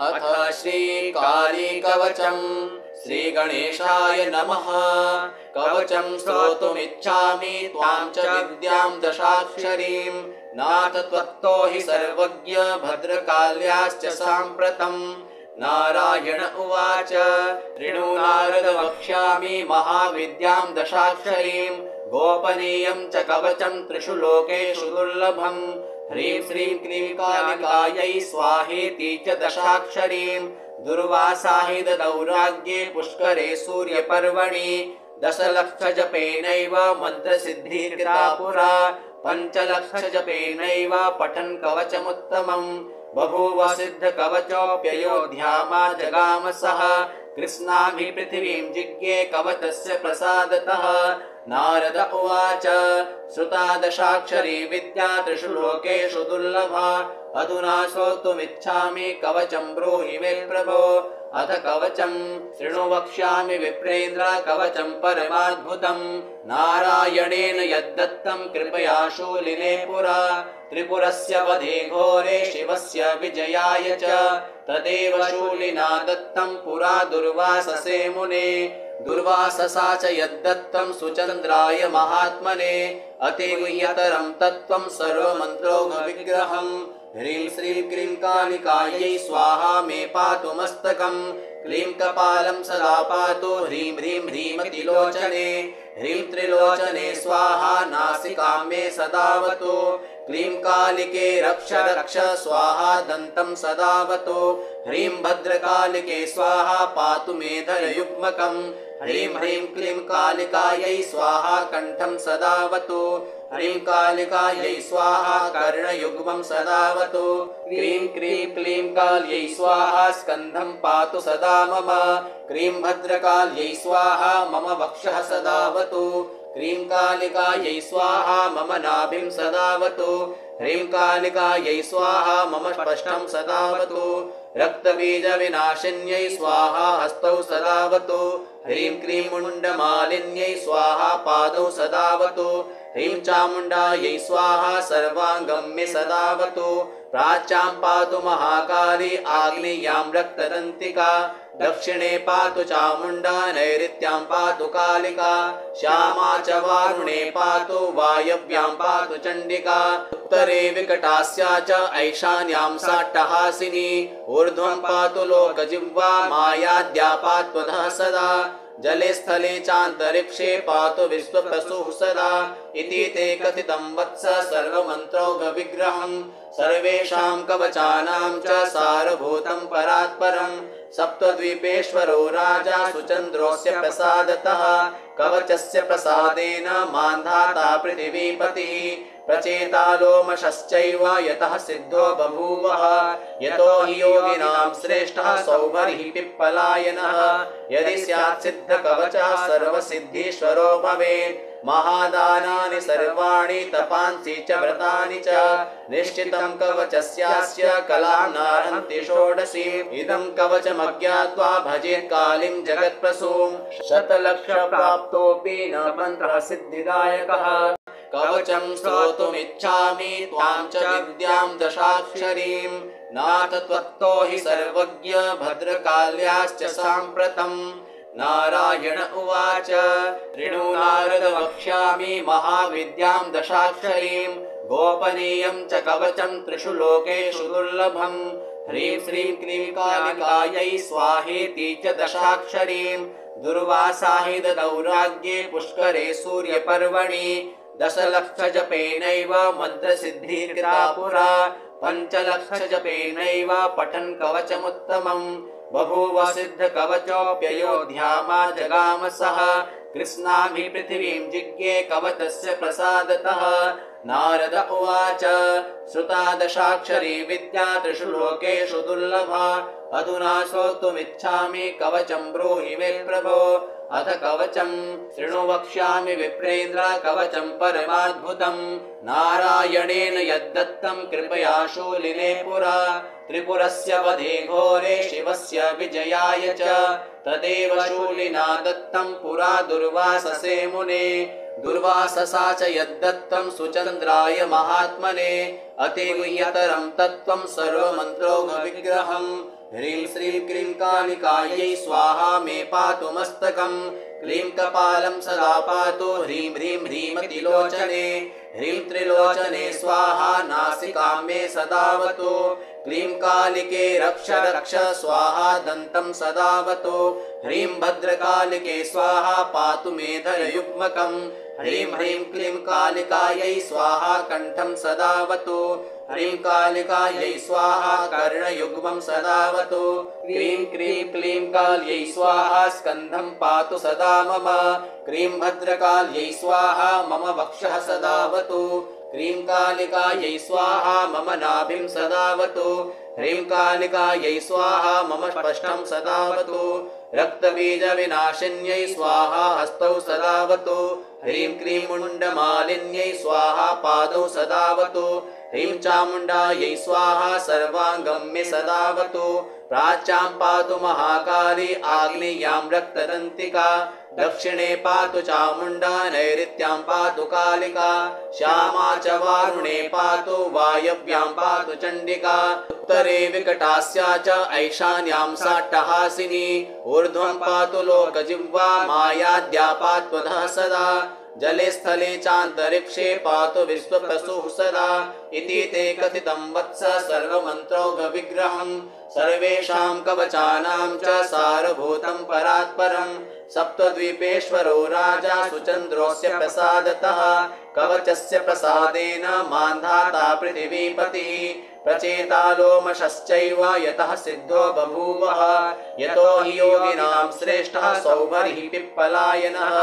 अथ श्रीकालीकवचम्। श्रीगणेशाय नमः। कवचं श्रोतुमिच्छामि त्वां च विद्यां दशाक्षरीं। नाथ त्वत्तो हि सर्वज्ञ भद्रकाल्याश्च साम्प्रतम्। नारायण उवाच ऋणु नारद वक्ष्यामि महाविद्यां दशाक्षरीं। गोपनीयं च कवचं त्रिषु लोकेषु दुर्लभम्। ह्रीं श्रीं क्लीं कालिकायै स्वाहेति च दशाक्षरीं। दुर्वासाहि ददौराज्ञे पुष्करे सूर्यपर्वणि। दशलक्षजपेनैव मन्त्रसिद्धिर्कृता पुरा। पञ्चलक्षजपेनैव पठन् कवचमुत्तमम्। बभूव सिद्धकवचोऽप्ययोध्यामा जगाम सः। कृत्स्नाभि पृथिवीं जिज्ञे कवचस्य प्रसादतः। नारद उवाच श्रुता दशाक्षरी विद्या त्रिषु लोकेषु दुर्लभा। अधुना श्रोतुमिच्छामि कवचं ब्रूहि मे प्रभो। अथ कवचं शृणु वक्ष्यामि विप्रेन्द्र कवचं परमाद्भुतम्। नारायणेन यद्दत्तं कृपया शूलिने पुरा। त्रिपुरस्य वधे घोरे शिवस्य विजयाय च। तदेव शूलिना दत्तं पुरा दुर्वाससे मुने। दुर्वाससा च यद्दत्तं सुचन्द्राय महात्मने। अतिगुह्यतरं तत्त्वं सर्वमन्त्रोघविग्रहम्। ह्रीं श्रीं क्लीं कालिकायै स्वाहा मे पातु मस्तकम्। क्लीं कपालं सदा पातु ह्रीं ह्रीं ह्रीमतिलोचने। ह्रीं त्रिलोचने स्वाहा नासिकां मे सदावतु। क्लीं कालिके रक्ष रक्ष स्वाहा दन्तं सदावतु। ह्रीं भद्रकालिके स्वाहा पातु मे धरयुग्मकम्। ह्रीं ह्रीं क्लीं कालिकायै स्वाहा कण्ठं सदावतु। ह्रीं कालिकायै स्वाहा कर्णयुग्मं सदावतु। क्लीं क्लीं क्लीं काल्यै स्वाहा स्कन्धं पातु सदा मम। क्लीं भद्रकाल्यै स्वाहा मम वक्षः सदावतु। क्लीं कालिकायै स्वाहा मम नाभिं सदावतु। ह्रीं कालिकायै स्वाहा मम स्पष्टं सदावतु। रक्तबीजविनाशिन्यै स्वाहा हस्तौ सदावतु। ह्रीं क्लीं मुण्डमालिन्यै स्वाहा पादौ सदावतु। ह्रीं चामुण्डायै स्वाहा सर्वाङ्गं मे सदावतु। प्राच्यां पातु महाकाली आग्नेयां रक्तदन्तिका। दक्षिणे पातु चामुण्डा नैऋत्यां पातु कालिका। श्यामा च वारुणे पातु वायव्यां पातु चण्डिका। उत्तरे विकटास्या च ऐशान्यां साट्टहासिनी। ऊर्ध्वं पातु लोकजिह्वा मायाद्या पात्वधः सदा। जले स्थले चान्तरिक्षे पातु विश्वप्रसूः सदा। इति ते कथितं वत्स सर्वमन्त्रौघविग्रहम्। सर्वेषां कवचानां च सारभूतं परात्परम्। सप्तद्वीपेश्वरो राजा सुचन्द्रोऽस्य प्रसादतः। कवचस्य प्रसादेन मान्धाता पृथिवीपतिः। प्रचेता लोमशश्चैव यतः सिद्धो बभूवः। यतो हि योगिनां श्रेष्ठः सौभरिः पिप्पलायनः। यदि स्यात् सिद्धकवचः सर्वसिद्धीश्वरो भवेत्। महादानानि सर्वाणि तपांसि च व्रतानि च। निश्चितं कवचस्यास्य कलां नार्हन्ति षोडशी। इदं कवचमज्ञात्वा भजेत् कालीं जगत्प्रसूं। शतलक्षप्राप्तोऽपि न मन्त्रः सिद्धिदायकः। कवचं श्रोतुमिच्छामि त्वां च विद्यां दशाक्षरीं। नाथ त्वत्तो हि सर्वज्ञ भद्रकाल्याश्च साम्प्रतम्। नारायण उवाच ऋणु नारद वक्ष्यामि महाविद्यां दशाक्षरीं। गोपनीयं च कवचं त्रिषु लोकेषु दुर्लभम्। ह्रीं श्रीं क्लीं कालिकायै स्वाहेति च दशाक्षरीं। दुर्वासाहि ददौराज्ञे पुष्करे सूर्यपर्वणि। दशलक्षजपेनैव मन्त्रसिद्धिर्कृता पुरा। पञ्चलक्षजपेनैव पठन् कवचमुत्तमम्। बभूव सिद्धकवचोऽप्ययोध्यामा जगाम सः। कृत्स्नाभि पृथिवीं जिज्ञे कवचस्य प्रसादतः। नारद उवाच श्रुता दशाक्षरी विद्या त्रिषु लोकेषु दुर्लभा। अधुना श्रोतुमिच्छामि कवचं ब्रूहि मे प्रभो। अथ कवचं शृणु वक्ष्यामि विप्रेन्द्र कवचं परमाद्भुतम्। नारायणेन यद्दत्तं कृपया शूलिने पुरा। त्रिपुरस्य वधे घोरे शिवस्य विजयाय च। तदेव शूलिना दत्तं पुरा दुर्वाससे मुने। दुर्वाससा च यद्दत्तं सुचन्द्राय महात्मने अतिगुह्यतरं तत्त्वं सर्वमन्त्रोघविग्रहम् ह्रीं श्रीं क्लीं कालिकायै स्वाहा मे पातु मस्तकम् क्लीं कपालं सदा पातु ह्रीं ह्रीं ह्रीमतिलोचने ह्रीं त्रिलोचने स्वाहा नासिकां मे सदावतु क्लीं कालिके रक्ष रक्ष स्वाहा दन्तं सदावतु ह्रीं भद्रकालिके स्वाहा पातु मे धरयुग्मकम् ह्रीं ह्रीं क्लीं कालिकायै स्वाहा कण्ठं सदावतु ह्रीं कालिकायै स्वाहा कर्णयुग्मं सदावतु क्लीं क्लीं क्लीं काल्यै स्वाहा स्कन्धं पातु सदा मम क्लीं भद्रकाल्यै स्वाहा मम वक्षः सदावतु क्लीं कालिकायै स्वाहा मम नाभिं सदावतु ह्रीं कालिकायै स्वाहा मम स्पष्टं सदावतु रक्तबीजविनाशिन्यै स्वाहा हस्तौ सदावतु ह्रीं क्लीं मुण्डमालिन्यै स्वाहा पादौ सदावतु ह्रीं चामुण्डायै स्वाहा सर्वाङ्गं मे सदावतु प्राच्यां पातु महाकाली आग्नेयां रक्तदन्तिका दक्षिणे पातु चामुण्डा नैऋत्यां पातु कालिका श्यामा च वारुणे पातु वायव्यां पातु चण्डिका उत्तरे विकटास्या च ऐशान्यां साट्टहासिनी ऊर्ध्वं पातु लोकजिह्वा मायाद्या पात्वधः सदा जले स्थले चान्तरिक्षे पातु विश्वप्रसूः सदा इति ते कथितं वत्स सर्वमन्त्रौघविग्रहम् सर्वेषां कवचानां च सारभूतं परात्परम् सप्तद्वीपेश्वरो राजा सुचन्द्रोऽस्य प्रसादतः कवचस्य प्रसादेन मान्धाता पृथिवीपतिः प्रचेता लोमशश्चैव यतः सिद्धो बभूवः यतो हि योगिनां श्रेष्ठः सौभरिः पिप्पलायनः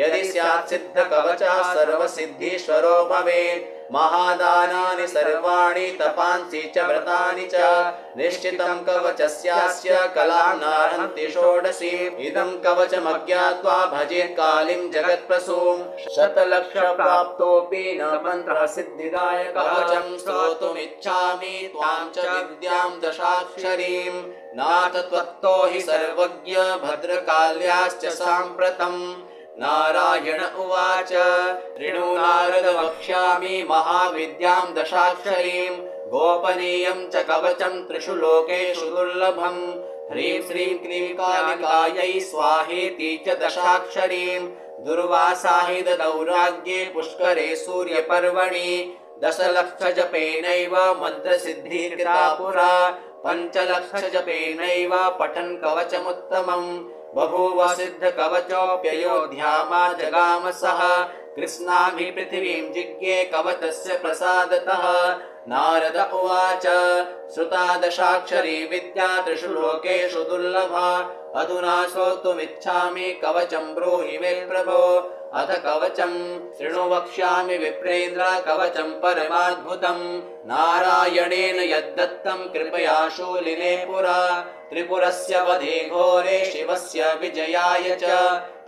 यदि स्यात् सिद्धकवचः सर्वसिद्धीश्वरो भवेत् महादानानि सर्वाणि तपांसि च व्रतानि च निश्चितं कवचस्यास्य कलां नार्हन्ति षोडशी इदं कवचमज्ञात्वा भजेत् कालीं जगत्प्रसूं शतलक्षप्राप्तोऽपि न मन्त्रः सिद्धिदायकः कवचं स्तोतुमिच्छामि त्वां च विद्यां दशाक्षरीं नाथ त्वत्तो हि सर्वज्ञ भद्रकाल्याश्च साम्प्रतम् नारायण उवाच ऋणु नारद वक्ष्यामि महाविद्यां दशाक्षरीं गोपनीयं च कवचं त्रिषु लोकेषु दुर्लभम् ह्रीं श्रीं क्लीं कालिकायै स्वाहेति च दशाक्षरीं दुर्वासाहि ददौ राज्ञे पुष्करे सूर्यपर्वणि दशलक्षजपेनैव मन्त्रसिद्धिः कृता पुरा पञ्चलक्षजपेनैव पठन् कवचमुत्तमम् बभूव सिद्धकवचोऽप्ययोध्यामा जगाम सः कृत्स्नाभिः पृथिवीं जिज्ञे कवचस्य प्रसादतः नारद उवाच श्रुता दशाक्षरी विद्या त्रिषु लोकेषु दुर्लभा अधुना श्रोतुमिच्छामि कवचं ब्रूहि मे प्रभो अथ कवचं शृणु वक्ष्यामि विप्रेन्द्र कवचं परमाद्भुतं नारायणेन यद्दत्तं कृपया शूलिने पुरा त्रिपुरस्य वधे घोरे शिवस्य विजयाय च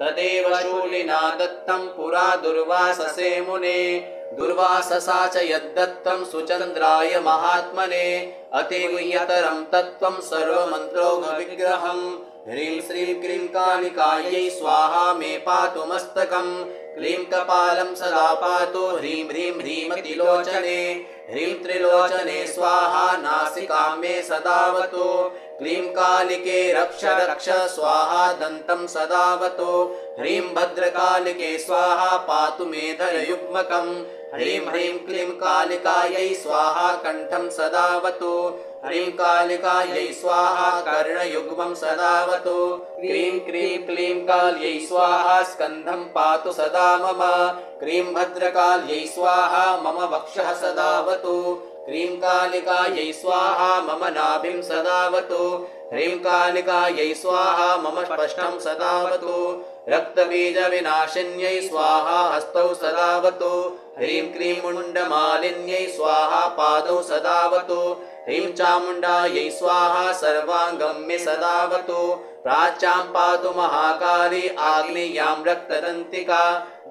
तदेव शूलिना दत्तं पुरा दुर्वाससे मुने दुर्वाससा च यद्दत्तं सुचन्द्राय महात्मने अतिगुह्यतरं तत्त्वं सर्वमन्त्रोघविग्रहम् ह्रीं श्रीं क्लीं कालिकायै स्वाहा मे पातु मस्तकम् क्लीं कपालं सदा पातु ह्रीं ह्रीं ह्रीमतिलोचने ह्रीं त्रिलोचने स्वाहा नासिकां मे सदावतु क्लीं कालिके रक्ष रक्ष स्वाहा दन्तं सदावतु ह्रीं भद्रकालिके स्वाहा पातु मे धरयुग्मकम् ह्रीं ह्रीं क्लीं कालिकायै स्वाहा कण्ठं सदावतु ह्रीं कालिकायै स्वाहा कर्णयुग्मं सदावतु क्लीं क्लीं क्लीं काल्यै स्वाहा स्कन्धं पातु सदा मम क्लीं भद्रकाल्यै स्वाहा मम वक्षः सदावतु क्लीं कालिकायै स्वाहा मम नाभिं सदावतु ह्रीं कालिकायै स्वाहा मम स्पष्टं सदावतु रक्तबीजविनाशिन्यै स्वाहा हस्तौ सदावतु ह्रीं क्लीं मुण्डमालिन्यै स्वाहा पादौ सदावतु ह्रीं चामुण्डायै स्वाहा सर्वाङ्गं मे सदावतु प्राच्यां पातु महाकाली आग्नेयां रक्तदन्तिका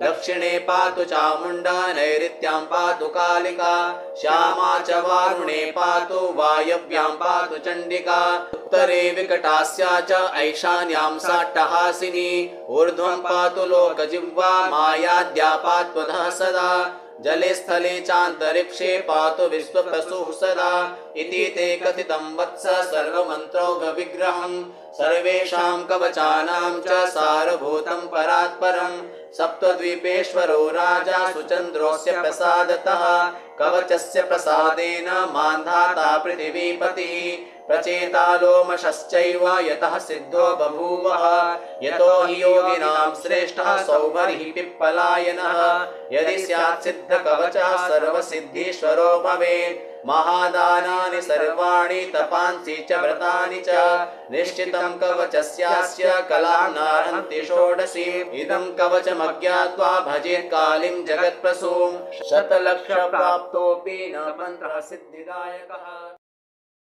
दक्षिणे पातु चामुण्डा नैऋत्यां पातु कालिका श्यामा च वारुणे पातु वायव्यां पातु चण्डिका उत्तरे विकटास्या च ऐशान्यां साट्टहासिनी ऊर्ध्वं पातु लोकजिह्वा मायाद्या पात्वधः सदा जले स्थले चान्तरिक्षे पातु विश्वप्रसूः सदा इति ते कथितं वत्स सर्वमन्त्रौघविग्रहं सर्वेषां कवचानां च सारभूतं परात्परं सप्तद्वीपेश्वरो राजा सुचन्द्रोऽस्य प्रसादतः कवचस्य प्रसादेन मान्धाता पृथिवीपतिः प्रचेता लोमशश्चैव यतः सिद्धो बभूवः यतो हि योगिनां श्रेष्ठः सौभरिः पिप्पलायनः यदि स्यात् सिद्धकवचः सर्वसिद्धीश्वरो भवेत् महादानानि सर्वाणि तपांसि च व्रतानि च निश्चितं कवचस्यास्य कलां नार्हन्ति षोडशी इदं कवचमज्ञात्वा भजेत् कालीं जगत्प्रसूं शतलक्षप्राप्तोऽपि न मन्त्रः सिद्धिदायकः।